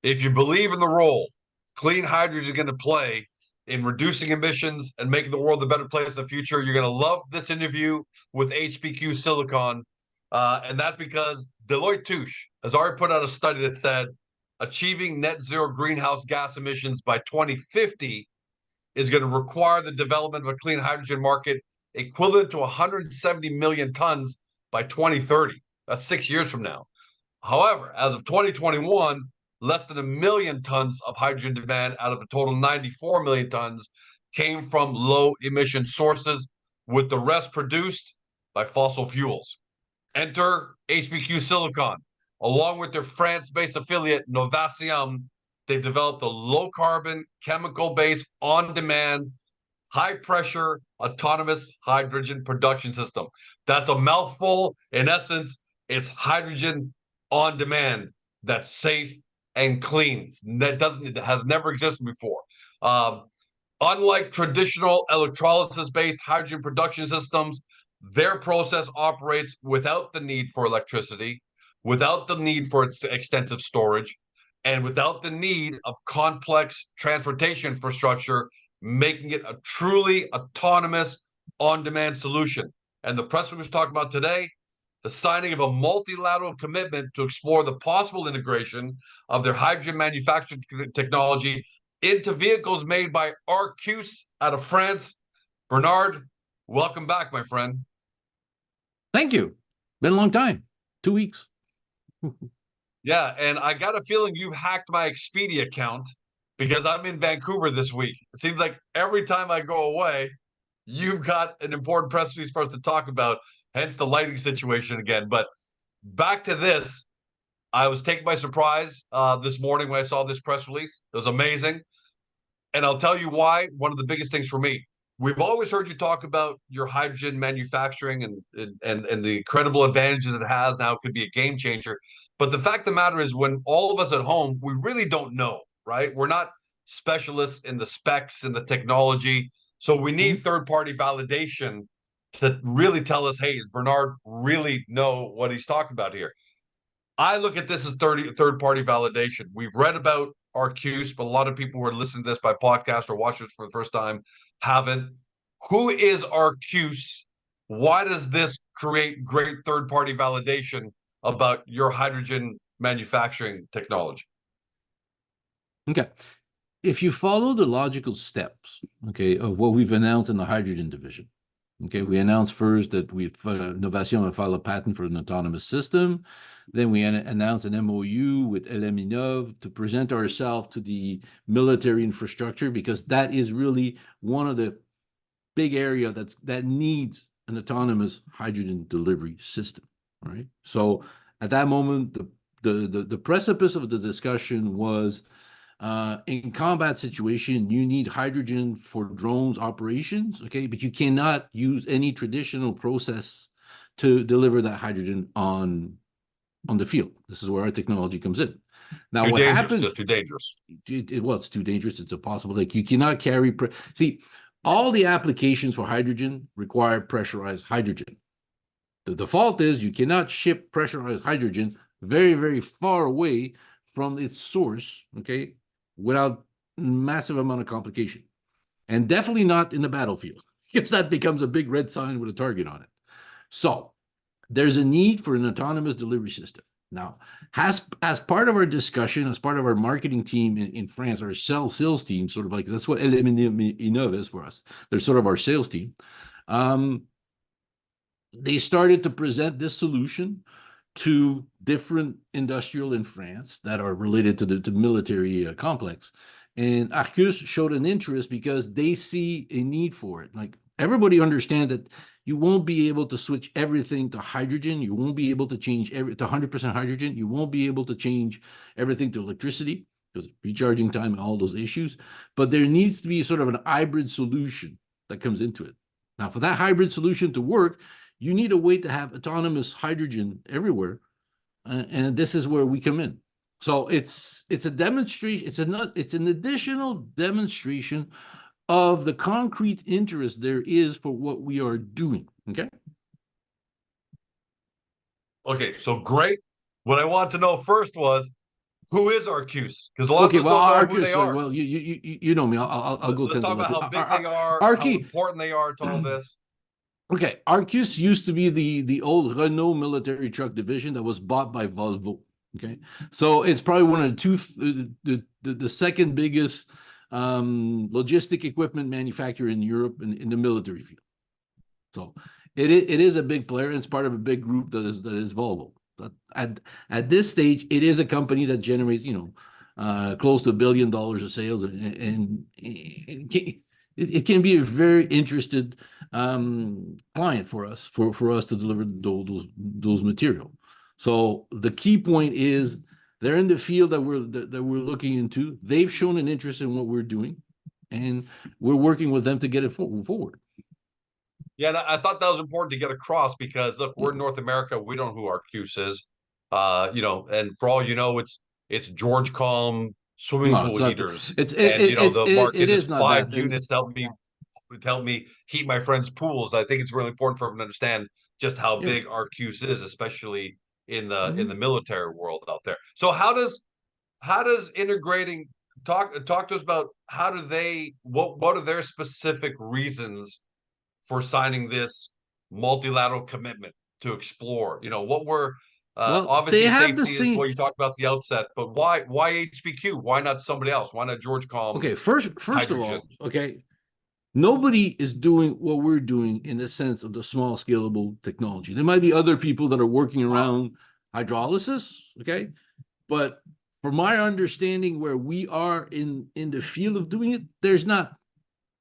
If you believe in the role clean hydrogen is going to play in reducing emissions and making the world a better place in the future, you're going to love this interview with HPQ Silicon. And that's because Deloitte Touche has already put out a study that said achieving net zero greenhouse gas emissions by 2050 is going to require the development of a clean hydrogen market equivalent to 170 million tons by 2030. That's 6 years from now. However, as of 2021, less than 1 million tons of hydrogen demand out of the total 94 million tons came from low emission sources, with the rest produced by fossil fuels. Enter HPQ Silicon. Along with their France-based affiliate Novacium, they've developed a low-carbon, chemical-based, on-demand, high-pressure, autonomous hydrogen production system. That's a mouthful. In essence, it's hydrogen on demand that's safe and clean. That has never existed before. Unlike traditional electrolysis-based hydrogen production systems, their process operates without the need for electricity, without the need for its extensive storage, and without the need of complex transportation infrastructure, making it a truly autonomous, on-demand solution. And the press release we're talking about today, the signing of a multilateral commitment to explore the possible integration of their hydrogen manufacturing technology into vehicles made by ARQUUS out of France. Bernard, welcome back, my friend. Thank you. Been a long time. 2 weeks. Yeah, and I got a feeling you've hacked my Expedia account because I'm in Vancouver this week. It seems like every time I go away, you've got an important press release for us to talk about, hence the lighting situation again. But back to this, I was taken by surprise this morning when I saw this press release. It was amazing. And I'll tell you why. One of the biggest things for me, we've always heard you talk about your hydrogen manufacturing and the incredible advantages it has. Now it could be a game changer. But the fact of the matter is, when all of us at home, we really don't know, right? We're not specialists in the specs and the technology. So we need third-party validation to really tell us, hey, does Bernard really know what he's talking about here? I look at this as third-party validation. We've read about ARQUUS, but a lot of people who are listening to this by podcast or watching this for the first time haven't. Who is ARQUUS? Why does this create great third-party validation about your hydrogen manufacturing technology? Okay. If you follow the logical steps, okay, of what we've announced in the hydrogen division, okay, we announced first that we've Novacium will file a patent for an autonomous system. Then we announced an MOU with INNOV to present ourselves to the military infrastructure, because that is really one of the big area that needs an autonomous hydrogen delivery system. All right. So at that moment, the precipice of the discussion was, in combat situation, you need hydrogen for drones operations, okay? But you cannot use any traditional process to deliver that hydrogen on the field. This is where our technology comes in. Now, what happens? Just too dangerous. Well, it's too dangerous. It's impossible. Like, you cannot carry. See, all the applications for hydrogen require pressurized hydrogen. The default is you cannot ship pressurized hydrogen very, very far away from its source, okay, without massive amount of complication. And definitely not in the battlefield, because that becomes a big red sign with a target on it. So there's a need for an autonomous delivery system. Now, as part of our discussion, as part of our marketing team in France, our sales team, sort of like, that's what INNOV is for us. They're sort of our sales team. They started to present this solution to different industrial in France that are related to the military complex. And ARQUUS showed an interest because they see a need for it. Like, everybody understands that you won't be able to switch everything to hydrogen. You won't be able to change to 100% hydrogen. You won't be able to change everything to electricity, because recharging time and all those issues. But there needs to be sort of an hybrid solution that comes into it. Now, for that hybrid solution to work, you need a way to have autonomous hydrogen everywhere, and this is where we come in. So it's a demonstration. It's an additional demonstration of the concrete interest there is for what we are doing. Okay. Okay, so great. What I want to know first was, Who is ARQUUS? Because a lot Okay, of us well, don't know who ARQUUS, they are. well, you know me. I'll go Let's to the talk about left. how big they are, how ARQUUS, important they are to all this. okay, ARQUUS used to be the old Renault military truck division that was bought by Volvo. Okay, so it's probably one of the second biggest logistic equipment manufacturer in Europe in the military field. So it is a big player, and it's part of a big group that is Volvo. But at this stage, it is a company that generates, close to $1 billion of sales, and it can be a very interested client for us to deliver those material. So the key point is they're in the field that we're looking into. They've shown an interest in what we're doing, and we're working with them to get it forward. Yeah, and I thought that was important to get across because look, we're in Yeah. North America. We don't know who ARQUUS is. And for all you know, it's George Calm swimming No, pool it's not. heaters. It's And the it market is is not five that. And units to help me heat my friends' pools. I think it's really important for everyone to understand just how yeah. big ARQUUS is, especially in the Mhm. military world out there. So how does integrating talk to us about how do they what are their specific reasons for signing this multilateral commitment to explore? What were Well, they obviously have the safety is same. what you talked about at the outset, but why HPQ? Why not somebody else? Why not George Calm Okay, first of hydrogen? all, okay, nobody is doing what we're doing in the sense of the small scalable technology. There might be other people that are working around hydrolysis, okay, but from my understanding, where we are in the field of doing it, there's not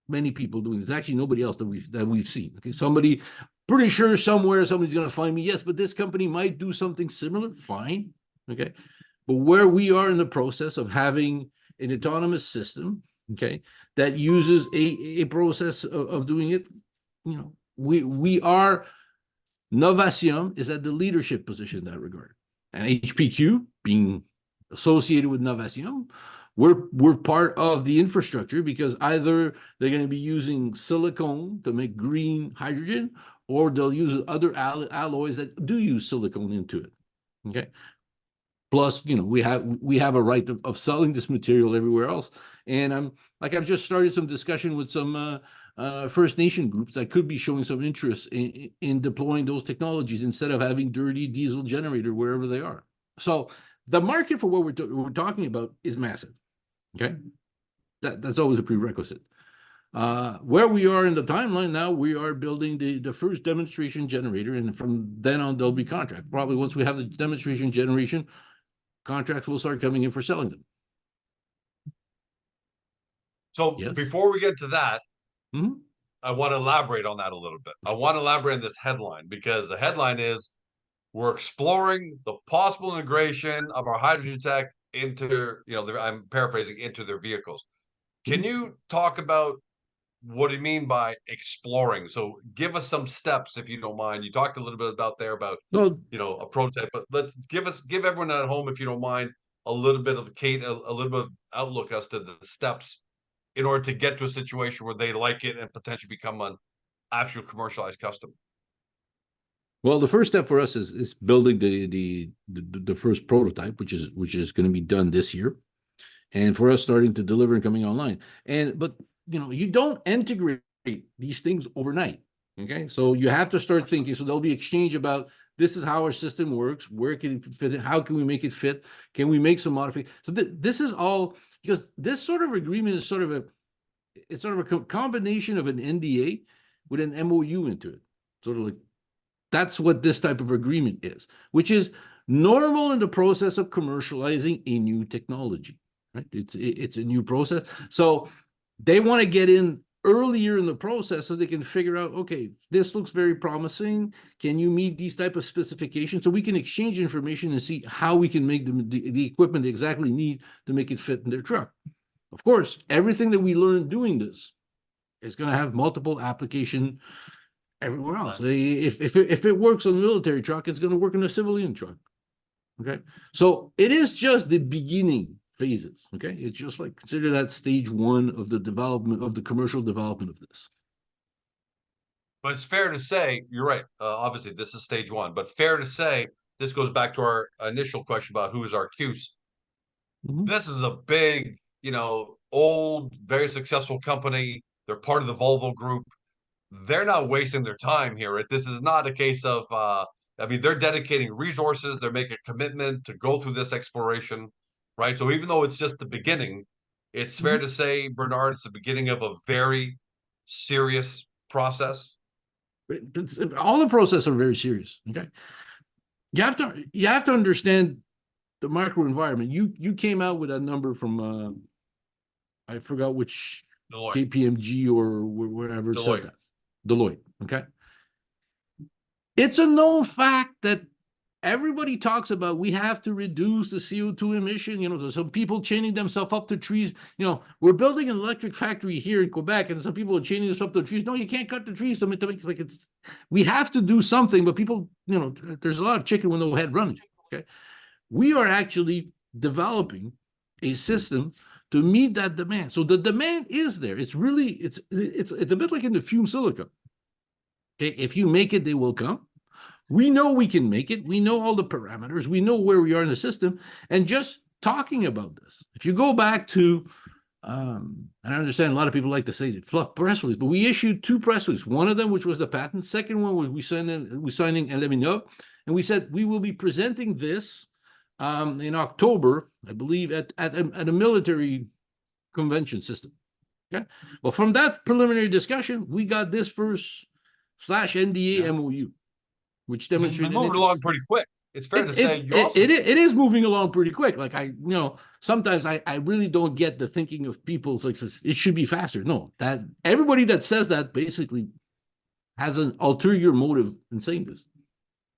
many people doing this. Actually, nobody else that we've seen. Okay, somebody pretty sure somewhere somebody's going to find me. Yes, but this company might do something similar. Fine, okay, but where we are in the process of having an autonomous system, okay, that uses a process of doing it, we are Novacium is at the leadership position in that regard, and HPQ being associated with Novacium, we're part of the infrastructure because either they're going to be using silicone to make green hydrogen, or they'll use other alloys that do use silicone into it. Okay. Plus, we have a right of selling this material everywhere else, and I've just started some discussion with some First Nation groups that could be showing some interest in deploying those technologies instead of having dirty diesel generator wherever they are. So the market for what we're talking about is massive. Okay, that's always a prerequisite. Where we are in the timeline now, we are building the first demonstration generator, and from then on there'll be contract. Probably once we have the demonstration generation, contracts will start coming in for selling them. So Yes. before we get to that, Mhm. I want to elaborate on that a little bit. I want to elaborate on this headline because the headline is we're exploring the possible integration of our hydrogen tech into, I'm paraphrasing, into their vehicles. Can Mhm. you talk about what do you mean by exploring? So give us some steps if you don't mind. You talked a little bit about Well, a prototype, but let's give everyone at home, if you don't mind, a little bit of a little bit of outlook as to the steps in order to get to a situation where they like it and potentially become an actual commercialized customer. well, the first step for us is building the first prototype, which is going to be done this year, and for us starting to deliver and coming online. But you don't integrate these things overnight. Okay, so you have to start thinking. So there'll be exchange about this is how our system works. Where can it fit? How can we make it fit? Can we make some modifications? So this is all because this sort of agreement is sort of a combination of an NDA with an MOU into it. Sort of like that's what this type of agreement is, which is normal in the process of commercializing a new technology. Right? It's a new process, so they want to get in earlier in the process so they can figure out, okay, this looks very promising. Can you meet these type of specifications so we can exchange information and see how we can make the equipment they exactly need to make it fit in their truck? Of course, everything that we learn doing this is going to have multiple application everywhere else. If it works on a military truck, it's going to work on a civilian truck. Okay, so it is just the beginning phases. Okay, it's just like consider that stage one of the development of the commercial development of this. But it's fair to say, you're right. Obviously, this is stage one, but fair to say, this goes back to our initial question about who is ARQUUS. This is a big, old, very successful company. They're part of the Volvo group. They're not wasting their time here. This is not a case of, they're dedicating resources. They're making a commitment to go through this exploration, right? So even though it's just the beginning, it's fair to say, Bernard, it's the beginning of a very serious process. All the processes are very serious. Okay, you have to understand the micro environment. You came out with a number from I forgot which Deloitte. KPMG or wherever Deloitte. said that. Deloitte. Okay. It's a known fact that everybody talks about we have to reduce the CO2 emission. There's some people chaining themselves up to trees. We're building an electric factory here in Quebec, and some people are chaining themselves up to trees. No, you can't cut the trees to make like it's. We have to do something, but people, there's a lot of chicken with no head running. Okay, we are actually developing a system to meet that demand. So the demand is there. It's really it's a bit like in the fume silica. Okay, if you make it, they will come. We know we can make it. We know all the parameters. We know where we are in the system. And just talking about this, if you go back to, and I understand a lot of people like to say that fluff press release, but we issued 2 press releases. One of them, which was the patent. Second one was we signing NOVACIUM, and we said we will be presenting this in October, I believe, at a military convention system. Okay. Well, from that preliminary discussion, we got this first /NDA MOU, which demonstrated moving along pretty quick. It's fair to say it is moving along pretty quick. Like sometimes I really don't get the thinking of people's like it should be faster. No, that everybody that says that basically has an ulterior motive in saying this.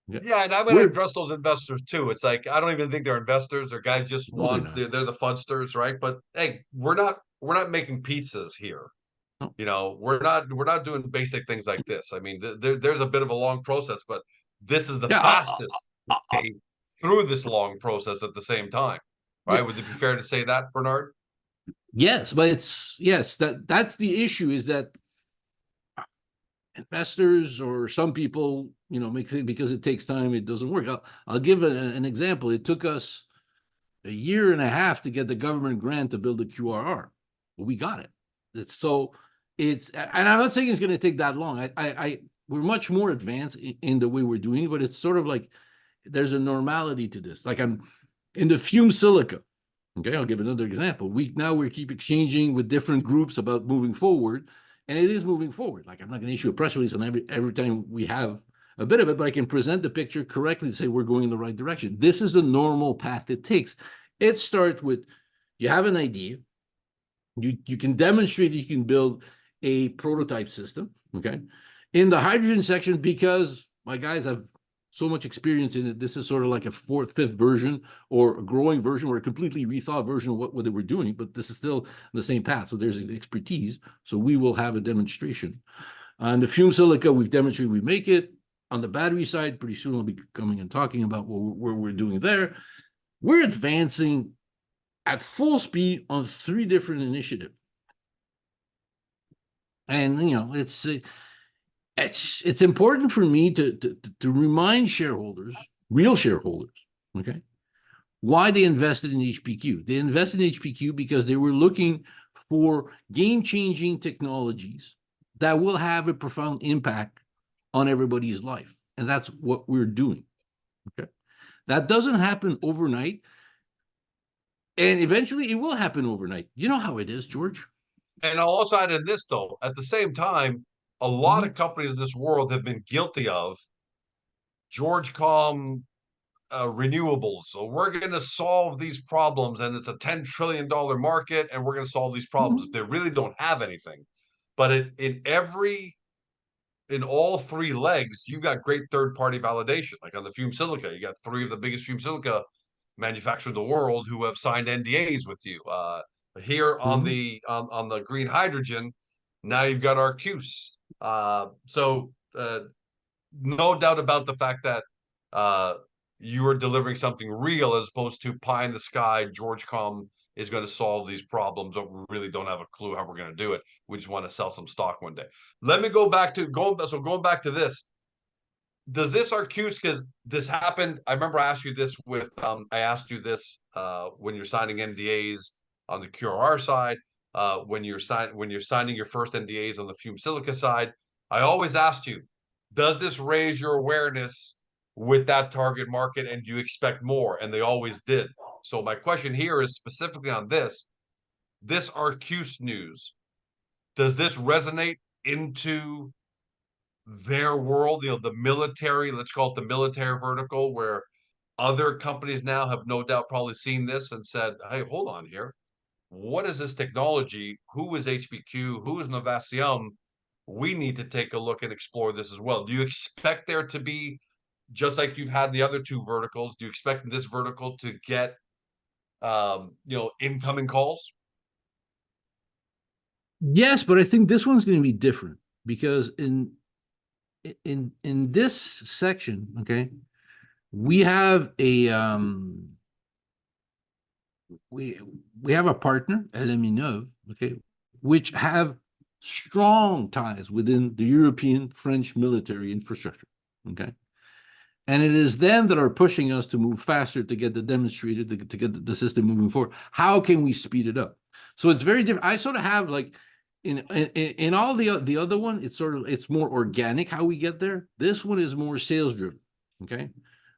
Yeah, and I'm going to address those investors too. It's like I don't even think they're investors. They're guys just they're the fundsters, right? But hey, we're not making pizzas here. No. We're not doing basic things like this. I mean, there's a bit of a long process, but this is the fastest way through this long process at the same time, right? Yeah. Would it be fair to say that, Bernard? Yes, but that's the issue is that investors or some people, make things because it takes time, it doesn't work. I'll give an example. It took us a year and a half to get the government grant to build a QRR. But we got it. And I'm not saying it's going to take that long. We're much more advanced in the way we're doing it, but it's sort of like there's a normality to this. Like I'm in the fume silica. Okay, I'll give another example. We keep exchanging with different groups about moving forward, and it is moving forward. Like I'm not going to issue a press release on every time we have a bit of it, but I can present the picture correctly to say we're going in the right direction. This is the normal path it takes. It starts with you have an idea. You can demonstrate you can build a prototype system, okay? In the hydrogen section, because my guys have so much experience in it, this is sort of like a 4th, 5th version or a growing version or a completely rethought version of what they were doing, but this is still the same path. So there's an expertise. So we will have a demonstration. On the fume silica, we've demonstrated we make it. On the battery side, pretty soon I'll be coming and talking about what we're doing there. We're advancing at full speed on 3 different initiatives. And, it's important for me to remind shareholders, real shareholders, okay, why they invested in HPQ. They invested in HPQ because they were looking for game-changing technologies that will have a profound impact on everybody's life. And that's what we're doing, okay? That doesn't happen overnight. And eventually it will happen overnight. You know how it is, George. And I'll also add in this, though. At the same time, a lot of companies in this world have been guilty of George.com renewables. So we're going to solve these problems, and it's a $10 trillion market, and we're going to solve these problems. They really don't have anything. But in all 3 legs, you've got great third-party validation. Like on the fume silica, you got 3 of the biggest fume silica manufacturers in the world who have signed NDAs with you. Here on the green hydrogen, now you've got ARQUUS. So no doubt about the fact that you are delivering something real as opposed to pie in the sky. George.com is going to solve these problems, but we really don't have a clue how we're going to do it. We just want to sell some stock one day. Let me go back to going back to this. does this ARQUUS, because this happened, I remember I asked you this with I asked you this when you're signing NDAs on the QRR side, when you're signing your first NDAs on the fume silica side. I always asked you, does this raise your awareness with that target market, and do you expect more? And they always did. So my question here is specifically on this ARQUUS news. Does this resonate into their world, the military, let's call it the military vertical, where other companies now have no doubt probably seen this and said, hey, hold on here. What is this technology? Who is HPQ? Who is Novacium? We need to take a look and explore this as well. Do you expect there to be, just like you've had the other two verticals, do you expect this vertical to get incoming calls? Yes, but I think this one's going to be different because in this section, okay, we have a we have a partner, INNOV, okay, which have strong ties within the European French military infrastructure, okay, and it is them that are pushing us to move faster to get the demonstrated to get the system moving forward. How can we speed it up? So it's very different. I sort of have like in all the other one, it's more organic how we get there. This one is more sales driven. Okay,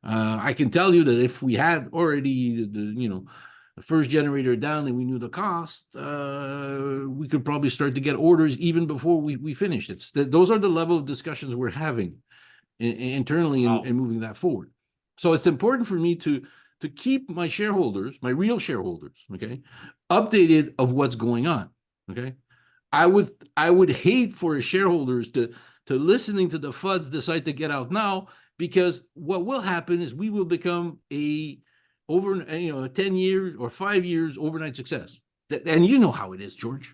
I can tell you that if we had already the first generator down and we knew the cost, we could probably start to get orders even before we finished. Those are the level of discussions we're having internally and moving that forward. So it's important for me to keep my shareholders, my real shareholders, okay, updated of what's going on. Okay, I would hate for shareholders to listening to the FUDs decide to get out now, because what will happen is we will become a 10 years or 5 years overnight success. And you know how it is, George.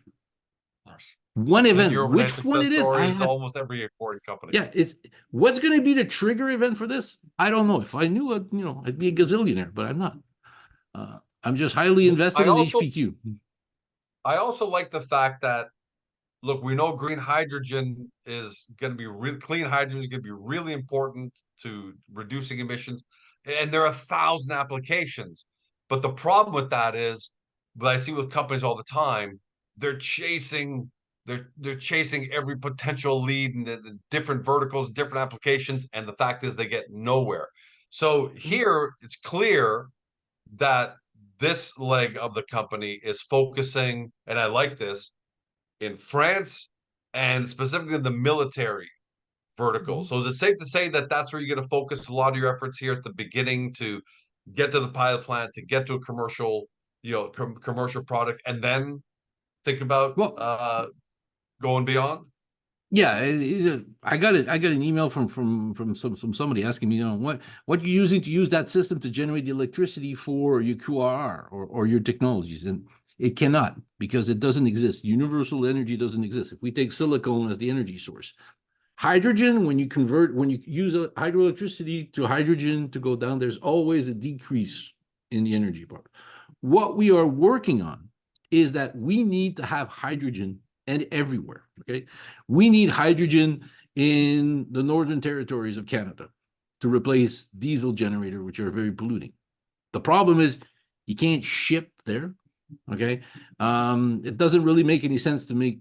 One event, which one it is, I have almost every foreign company. Yeah, it's what's going to be the trigger event for this? I don't know. If I knew it, I'd be a gazillionaire, but I'm not. I'm just highly invested in HPQ. I also like the fact that, look, we know green hydrogen is going to be clean hydrogen is going to be really important to reducing emissions, and there are 1,000 applications. But the problem with that is, that I see with companies all the time, they're chasing every potential lead in the different verticals, different applications, and the fact is they get nowhere. So here it's clear that this leg of the company is focusing, and I like this, in France and specifically in the military vertical. So is it safe to say that that's where you're going to focus a lot of your efforts here at the beginning, to get to the pilot plant, to get to a commercial, commercial product, and then think about going beyond? Yeah, I got it. I got an email from somebody asking me, what you're using to use that system to generate the electricity for your QRR or your technologies, and it cannot, because it doesn't exist. Universal energy doesn't exist. If we take silicon as the energy source, hydrogen, when you use hydroelectricity to hydrogen to go down, there's always a decrease in the energy part. What we are working on is that we need to have hydrogen and everywhere. Okay, we need hydrogen in the northern territories of Canada to replace diesel generators, which are very polluting. The problem is you can't ship there. Okay, it doesn't really make any sense to make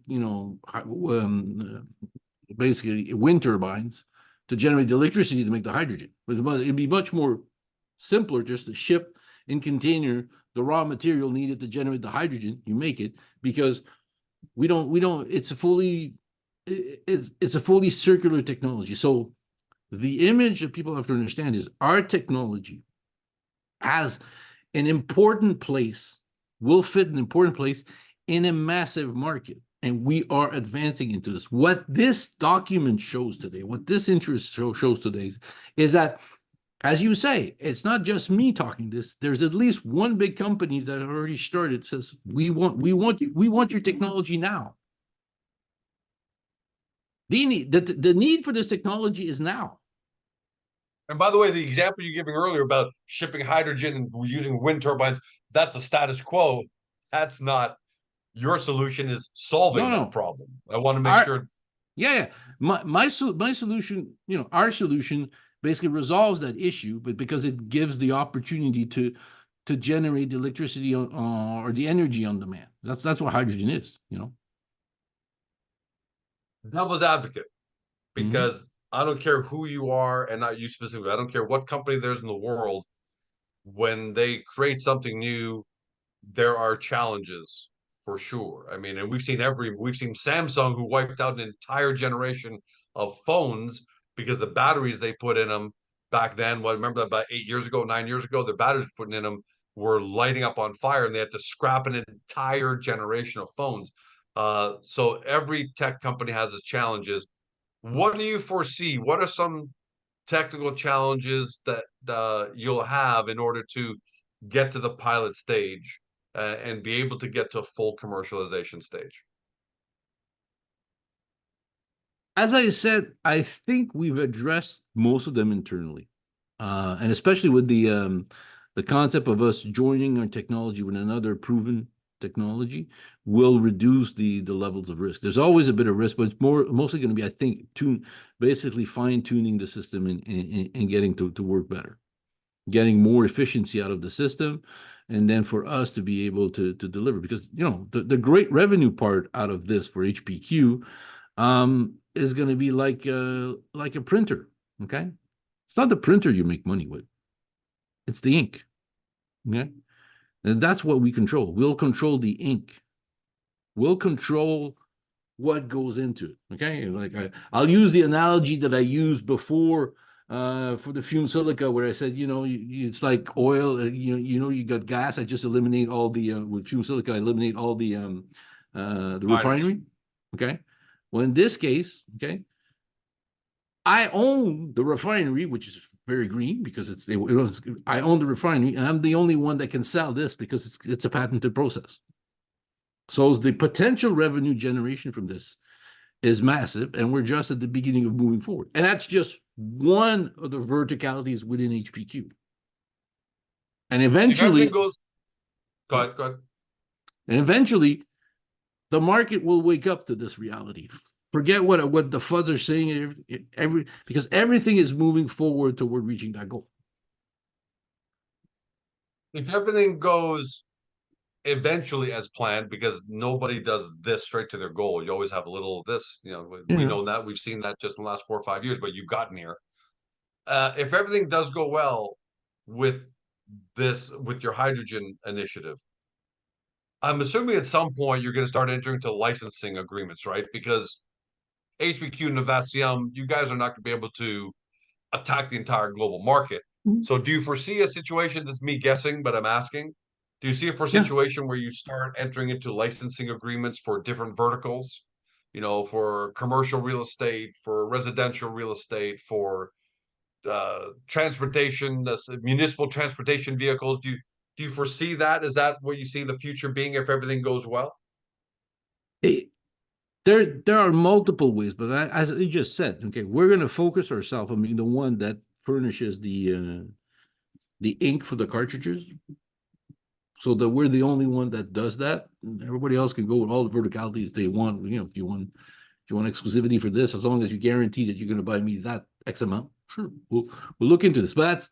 basically wind turbines to generate the electricity to make the hydrogen. But it'd be much more simpler just to ship in container the raw material needed to generate the hydrogen. You make it, because it's a fully circular technology. So the image that people have to understand is our technology has an important place, will fit an important place in a massive market. And we are advancing into this. What this document shows today, what this interest shows today is that, as you say, it's not just me talking this. There's at least one big company that already started, says, we want your technology now. The need for this technology is now. And by the way, the example you're giving earlier about shipping hydrogen and using wind turbines, that's a status quo. That's not, your solution is solving that problem. I want to make sure. Yeah. my solution, our solution basically resolves that issue, but because it gives the opportunity to generate the electricity or the energy on demand. That's what hydrogen is, Devil's advocate, Mm-hmm. because I don't care who you are, and not you specifically. I don't care what company there's in the world. When they create something new, there are challenges for sure. I mean, and we've seen Samsung, who wiped out an entire generation of phones because the batteries they put in them back then, remember about 8 years ago, 9 years ago, the batteries putting in them were lighting up on fire, and they had to scrap an entire generation of phones. So every tech company has its challenges. What do you foresee? What are some technical challenges that you'll have in order to get to the pilot stage and be able to get to full commercialization stage? As I said, I think we've addressed most of them internally, and especially with the concept of us joining our technology with another proven technology will reduce the levels of risk. There's always a bit of risk, but it's mostly going to be, I think, basically fine tuning the system and getting to work better, getting more efficiency out of the system, and then for us to be able to deliver. Because the great revenue part out of this for HPQ is going to be like a printer. Okay, it's not the printer you make money with; it's the ink. Okay, and that's what we control. We'll control the ink. We'll control what goes into it. Okay, like I'll use the analogy that I used before for the fumed silica, where I said, it's like oil. You got gas. I just eliminate all the with fumed silica. I eliminate all the refinery. Okay. Well, in this case, okay, I own the refinery, which is very green because I own the refinery, and I'm the only one that can sell this because it's a patented process. So the potential revenue generation from this is massive, and we're just at the beginning of moving forward. And that's just one of the verticalities within HPQ. And eventually, Go ahead. And eventually, the market will wake up to this reality. Forget what the FUDs are saying, because everything is moving forward toward reaching that goal. If everything goes eventually as planned, because nobody does this straight to their goal, you always have a little of this. We know that, we've seen that just in the last 4 or 5 years, but you've gotten here. If everything does go well with your hydrogen initiative, I'm assuming at some point you're going to start entering into licensing agreements, right? Because HPQ Novacium, you guys are not going to be able to attack the entire global market. So do you foresee a situation, this is me guessing, but I'm asking, do you see a situation where you start entering into licensing agreements for different verticals, for commercial real estate, for residential real estate, for transportation, municipal transportation vehicles? Do you foresee that? Is that what you see the future being if everything goes well? There are multiple ways, but as you just said, okay, we're going to focus ourselves on being the one that furnishes the ink for the cartridges, so that we're the only one that does that. Everybody else can go with all the verticalities they want. If you want exclusivity for this, as long as you guarantee that you're going to buy me that X amount, sure, we'll look into this. But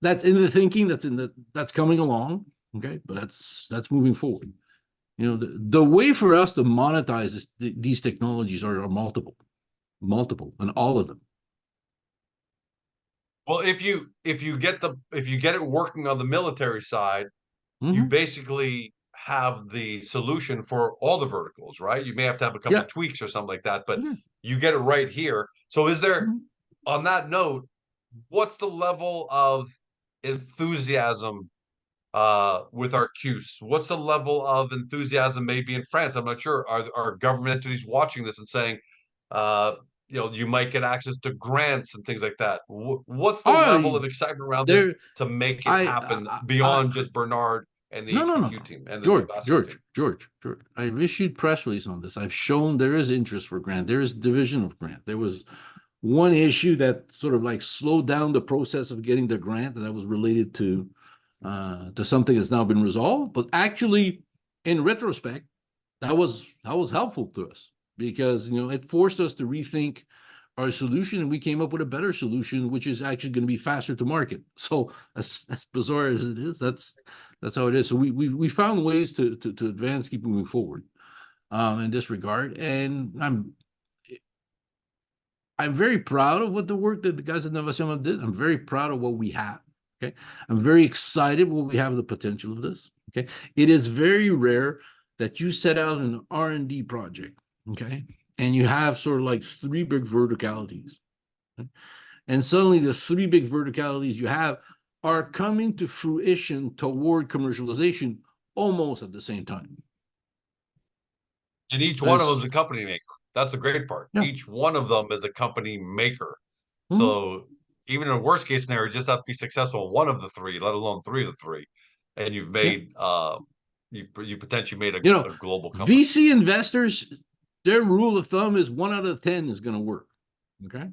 that's in the thinking. That's coming along. Okay, but that's moving forward. The way for us to monetize these technologies are multiple, and all of them. Well, if you get it working on the military side, you basically have the solution for all the verticals, right? You may have to have a couple tweaks or something like that, but you get it right here. So is there, on that note, what's the level of enthusiasm with ARQUUS? What's the level of enthusiasm maybe in France? I'm not sure. Are government entities watching this and saying, you might get access to grants and things like that? What's the level of excitement around this to make it happen beyond just Bernard and the HPQ team and the Novacium team? George, I've issued press release on this. I've shown there is interest for grant. There is division of grant. There was one issue that sort of like slowed down the process of getting the grant, and that was related to something that's now been resolved. But actually, in retrospect, that was helpful to us. because it forced us to rethink our solution, and we came up with a better solution, which is actually going to be faster to market. So as bizarre as it is, that's how it is. So we found ways to advance, keep moving forward in this regard, and I'm very proud of what the work that the guys at Novacium did. I'm very proud of what we have. Okay, I'm very excited what we have the potential of this. Okay, it is very rare that you set out an R&D project. Okay, and you have sort of like 3 big verticalities, okay? And suddenly the 3 big verticalities you have are coming to fruition toward commercialization almost at the same time. And each one of them is a company maker. That's the great part. Yeah. Each one of them is a company maker. Mhm. So even in a worst case scenario, you just have to be successful in one of the 3, let alone 3 of the 3. And you've made you potentially made a global company. VC investors, their rule of thumb is 1 out of 10 is going to work. Okay.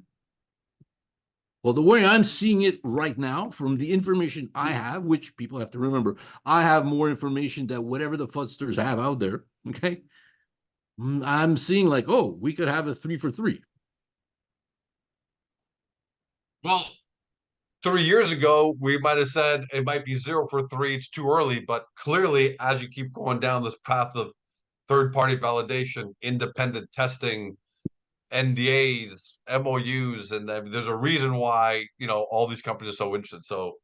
Well, the way I'm seeing it right now, from the information I have, which people have to remember, I have more information than whatever the fudsters have out there. Okay. I'm seeing like, oh, we could have a 3 for 3. Well, 3 years ago, we might have said it might be 0 for 3. It's too early, but clearly, as you keep going down this path of third-party validation, independent testing, NDAs, MOUs, and there's a reason why all these companies are so interested. So,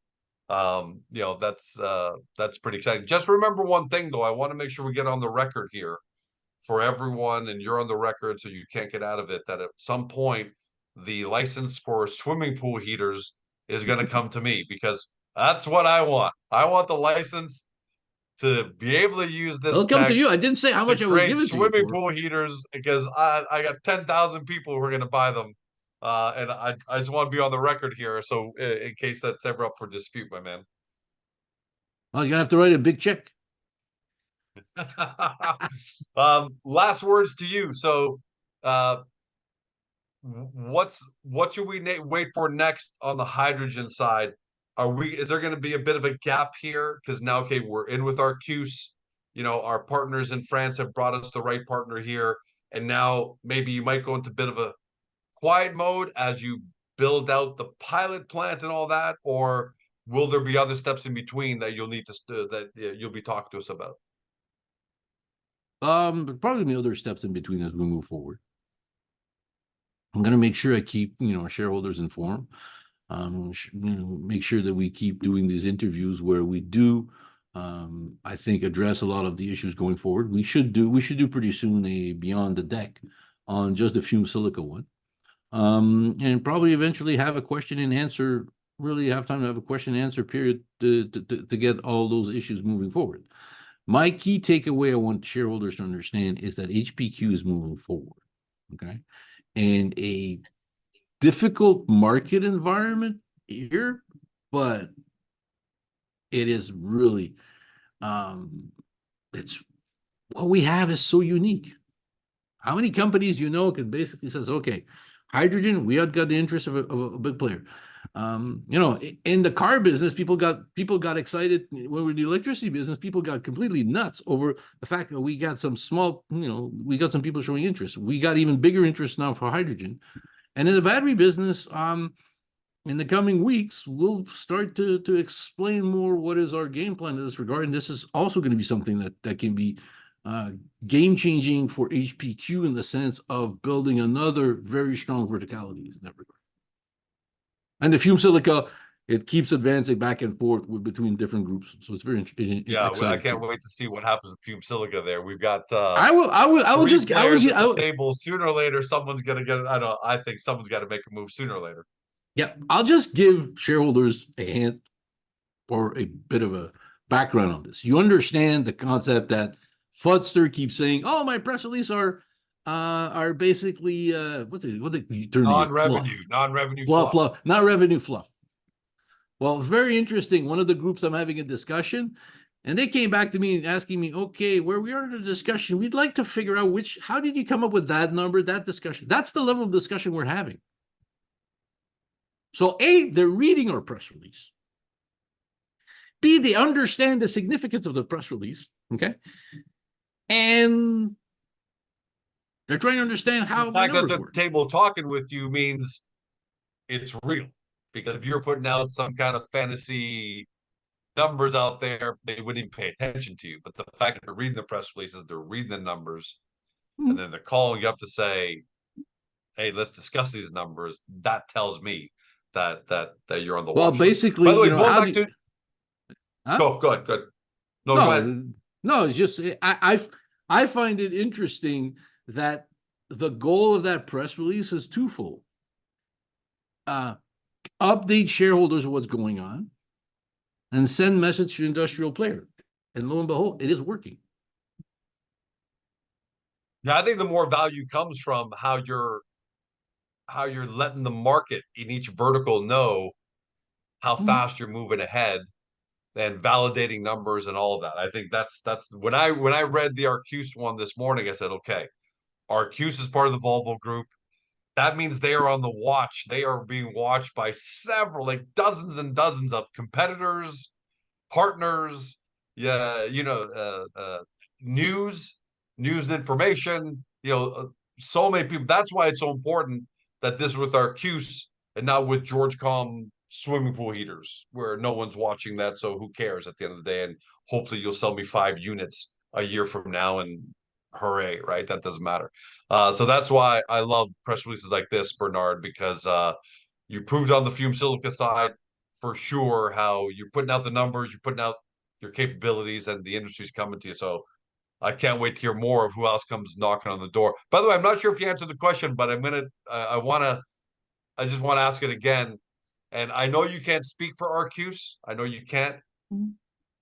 that's pretty exciting. Just remember one thing, though. I want to make sure we get on the record here for everyone, and you're on the record, so you can't get out of it. That at some point, the license for swimming pool heaters is going to come to me, because that's what I want. I want the license to be able to use this It'll come to tech you. I didn't say how to much I would create give it to you swimming for. pool heaters, because I got 10,000 people who are going to buy them. And I just want to be on the record here. So in case that's ever up for dispute, my man. Well, you're going to have to write a big check. Last words to you. So, what should we wait for next on the hydrogen side? Is there going to be a bit of a gap here? Because now, okay, we're in with ARQUUS. Our partners in France have brought us the right partner here. And now maybe you might go into a bit of a quiet mode as you build out the pilot plant and all that, or will there be other steps in between that you'll need to you'll be talking to us about? Probably the other steps in between as we move forward. I'm going to make sure I keep shareholders informed. Make sure that we keep doing these interviews where we do, I think, address a lot of the issues going forward. We should do pretty soon a Beyond the Deck on just the fume silica one, and probably eventually have a question and answer. Really have time to have a question and answer period to get all those issues moving forward. My key takeaway I want shareholders to understand is that HPQ is moving forward. Okay, and a difficult market environment here, but it is really it's what we have is so unique. How many companies can basically says, okay, hydrogen, we had got the interest of a big player. In the car business, people got excited. When we're in the electricity business, people got completely nuts over the fact that we got some small, we got some people showing interest. We got even bigger interest now for hydrogen. And in the battery business, in the coming weeks, we'll start to explain more what is our game plan in this regard. And this is also going to be something that can be game-changing for HPQ in the sense of building another very strong verticalities in that regard. And the fume silica, it keeps advancing back and forth between different groups. So it's very interesting. Yeah, I can't wait to see what happens with fume silica there. We've got I will just table. Sooner or later, someone's gonna get it. I think someone's got to make a move sooner or later. Yeah, I'll just give shareholders a hint or a bit of a background on this. You understand the concept that Fudster keeps saying, "Oh, my press release are basically what the term? Non-revenue fluff, not revenue fluff." Well, very interesting. One of the groups I'm having a discussion, and they came back to me and asking me, okay, where we are in the discussion, we'd like to figure out how did you come up with that number, that discussion? That's the level of discussion we're having. So A, they're reading our press release. B, they understand the significance of the press release, okay? And They're trying to understand how The my fact that numbers the work. table talking with you means it's real. Because if you're putting out some kind of fantasy numbers out there, they wouldn't even pay attention to you. But the fact that they're reading the press releases, they're reading the numbers, Hmm. and then they're calling you up to say, "Hey, let's discuss these numbers." That tells me that you're on the Well, watch list. basically, By the way, going how back do you, to huh? go ahead, good. No, go ahead. No, no, it's just I find it interesting that the goal of that press release is twofold. Update shareholders of what's going on and send message to industrial player. And lo and behold, it is working. Yeah, I think the more value comes from how you're letting the market in each vertical know how fast you're moving ahead and validating numbers and all of that. I think that's when I read the ARQUUS one this morning, I said, okay, ARQUUS is part of the Volvo group. That means they are on the watch. They are being watched by several, like dozens and dozens of competitors, partners, yeah, news, news and information, so many people. That's why it's so important that this with ARQUUS and not with Georgecom swimming pool heaters, where no one's watching that. So who cares at the end of the day? And hopefully you'll sell me 5 units a year from now, and hooray, right? That doesn't matter. So that's why I love press releases like this, Bernard, because you proved on the fume silica side for sure how you're putting out the numbers, you're putting out your capabilities, and the industry's coming to you. So I can't wait to hear more of who else comes knocking on the door. By the way, I'm not sure if you answered the question, but I just want to ask it again. And I know you can't speak for ARQUUS. I know you can't.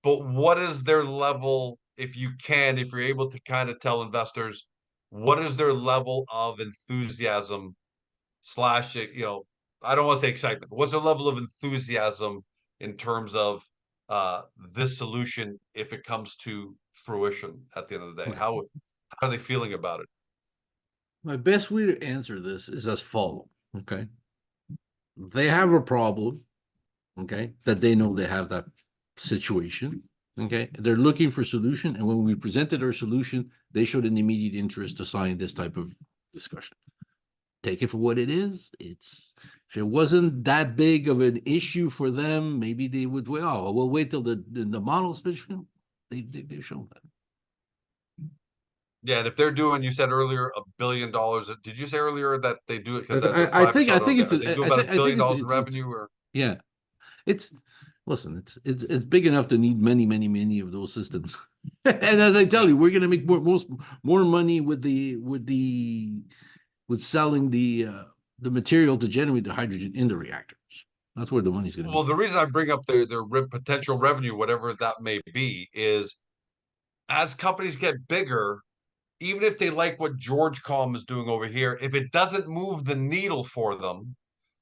But what is their level, if you can, if you're able to kind of tell investors, what is their level of enthusiasm slash, I don't want to say excitement, but what's their level of enthusiasm in terms of this solution if it comes to fruition at the end of the day? Okay. How are they feeling about it? My best way to answer this is as follows. Okay. They have a problem, okay, that they know they have that situation. Okay. They're looking for solution. And when we presented our solution, they showed an immediate interest to sign this type of discussion. Take it for what it is. If it wasn't that big of an issue for them, maybe they would wait. Oh, we'll wait till the model's finished. They've shown that. Yeah, and if they're doing, you said earlier, $1 billion. Did you say earlier that they do it because they're I private? think So I I don't think get. Are they doing about $1 I billion think in revenue or? yeah. It's listen, it's big enough to need many of those systems. And as I tell you, we're gonna make more money with selling the material to generate the hydrogen in the reactors. That's where the money's gonna Well, be. the reason I bring up their potential revenue, whatever that may be, is as companies get bigger, even if they like what Georgecom is doing over here, if it doesn't move the needle for them,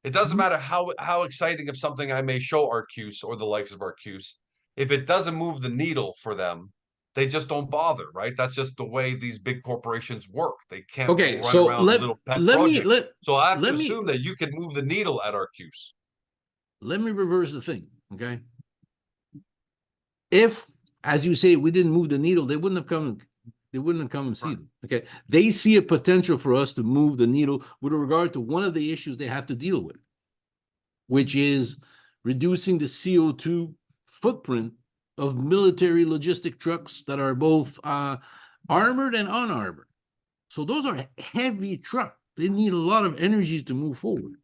it doesn't matter how exciting of something I may show ARQUUS or the likes of ARQUUS. If it doesn't move the needle for them, they just don't bother, right? That's just the way these big corporations work. They can't Okay, run so around with little pet let me projects. So I have to let me assume that you can move the needle at ARQUUS. let me reverse the thing. Okay, if, as you say, we didn't move the needle, they wouldn't have come. They wouldn't have come and see them. Okay, they see a potential for us to move the needle with regard to one of the issues they have to deal with, which is reducing the CO2 footprint of military logistic trucks that are both armored and unarmored. So those are heavy trucks. They need a lot of energy to move forward.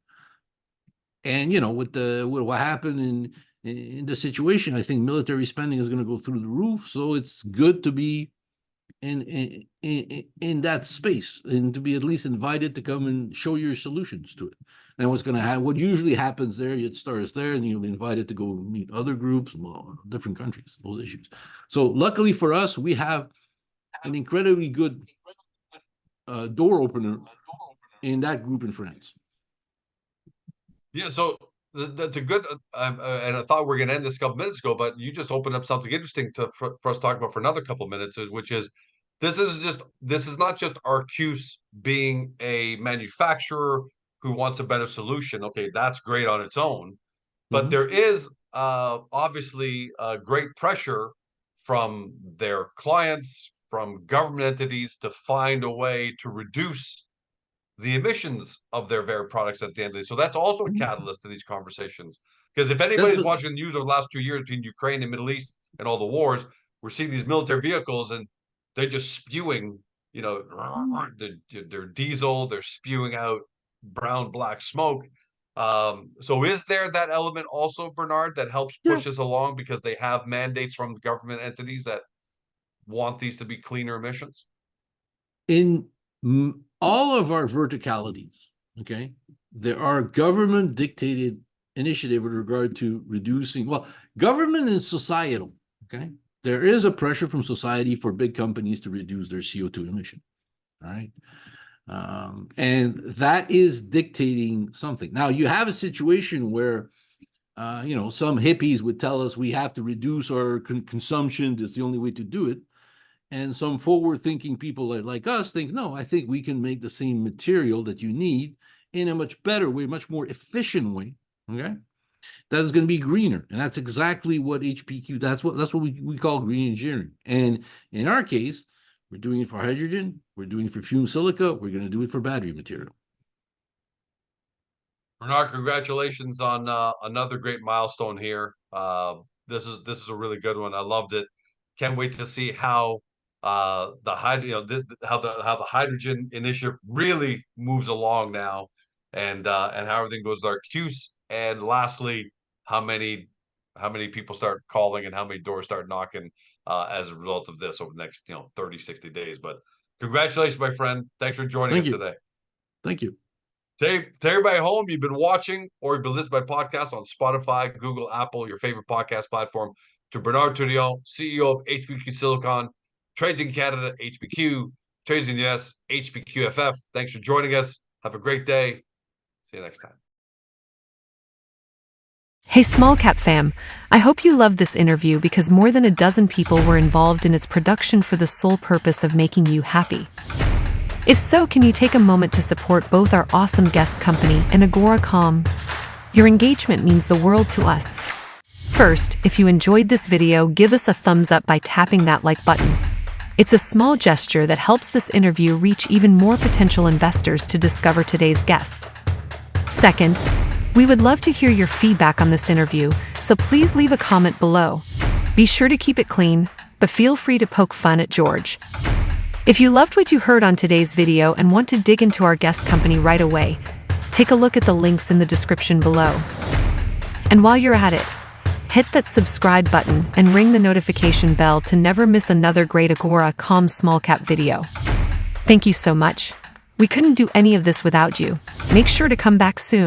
And with what happened in the situation, I think military spending is going to go through the roof. So it's good to be in that space and to be at least invited to come and show your solutions to it. And what usually happens there, it starts there, and you'll be invited to go meet other groups, different countries, those issues. So luckily for us, we have an incredibly good door opener in that group in France. Yeah, so that's a good, and I thought we are going to end this a couple minutes ago, but you just opened up something interesting for us to talk about for another couple of minutes, which is this is not just ARQUUS being a manufacturer who wants a better solution. Okay, that's great on its own, but there is obviously great pressure from their clients, from government entities to find a way to reduce the emissions of their very products at the end of the day. So that's also a catalyst to these conversations. Because if anybody's watching the news over the last 2 years between Ukraine and Middle East and all the wars, we're seeing these military vehicles and they're just spewing, their diesel, they're spewing out brown, black smoke. So is there that element also, Bernard, that helps push us along because they have mandates from government entities that want these to be cleaner emissions? In all of our verticalities, okay, there are government dictated initiative with regard to reducing, well, government and societal, okay? There is a pressure from society for big companies to reduce their CO2 emission, all right? And that is dictating something. Now, you have a situation where, some hippies would tell us we have to reduce our consumption. That's the only way to do it. And some forward-thinking people like us think, no, I think we can make the same material that you need in a much better way, much more efficient way, okay? That is going to be greener. And that's exactly what HPQ, that's what we call green engineering. And in our case, we're doing it for hydrogen, we're doing it for fumed silica, we're going to do it for battery material. Bernard, congratulations on another great milestone here. This is a really good one. I loved it. Can't wait to see how how the hydrogen initiative really moves along now, and how everything goes with ARQUUS. And lastly, how many people start calling and how many doors start knocking as a result of this over the next 30, 60 days. But congratulations, my friend. Thanks for joining us today. Thank you. To everybody at home, you've been watching or you've been listening to my podcast on Spotify, Google, Apple, your favorite podcast platform. To Bernard Toudion, CEO of HPQ Silicon, trades in Canada, HPQ, trades in the US, HPQFF. Thanks for joining us. Have a great day. See you next time. Hey Small Cap fam, I hope you loved this interview because more than a dozen people were involved in its production for the sole purpose of making you happy. If so, can you take a moment to support both our awesome guest company and Agora.com? Your engagement means the world to us. First, if you enjoyed this video, give us a thumbs up by tapping that like button. It's a small gesture that helps this interview reach even more potential investors to discover today's guest. Second, we would love to hear your feedback on this interview, so please leave a comment below. Be sure to keep it clean, but feel free to poke fun at George. If you loved what you heard on today's video and want to dig into our guest company right away, take a look at the links in the description below. And while you're at it, hit that subscribe button and ring the notification bell to never miss another great Agora.com small cap video. Thank you so much. We couldn't do any of this without you. Make sure to come back soon.